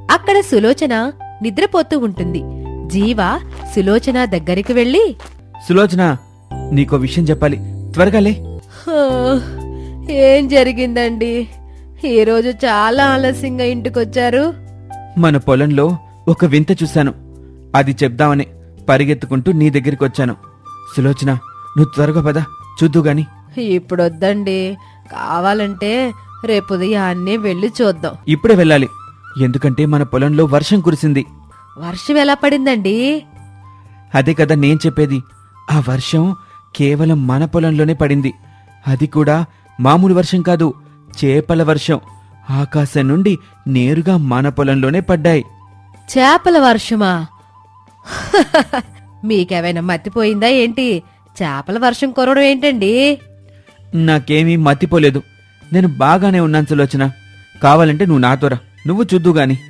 అక్కడ సులోచన నిద్రపోతూ ఉంటుంది. జీవ సులోచన దగ్గరికి వెళ్లి, సులోచన, నీకో విషయం చెప్పాలి, త్వరగా లే. "హా, ఏం జరిగిందండి? ఈరోజు చాలా ఆలస్యంగా ఇంటికొచ్చారు." మన పొలంలో ఒక వింత చూశాను, అది చెప్దామని పరిగెత్తుకుంటూ నీ దగ్గరికి వచ్చాను. సులోచన, నువ్వు త్వరగా పద, చూద్దుగాని. ఇప్పుడొద్దండి, కావాలంటే రేపు ఉదయాన్నే వెళ్ళి చూద్దాం. ఇప్పుడే వెళ్ళాలి, ఎందుకంటే మన పొలంలో వర్షం కురిసింది. వర్షం ఎలా పడిందండి? అదే కదా నేను చెప్పేది. ఆ వర్షం కేవలం మన పొలంలోనే పడింది. అది కూడా మామూలు వర్షం కాదు, చేపల వర్షం. ఆకాశం నుండి నేరుగా మన పొలంలోనే పడ్డాయి. చేపల వర్షమా? మీకేమైనా మతిపోయిందా ఏంటి? చేపల వర్షం కురవడం ఏంటండి? నాకేమీ మతిపోలేదు, నేను బాగానే ఉన్నాను సులోచన. కావాలంటే నువ్వు నాతోరా, నువ్వు చూద్దుగాని.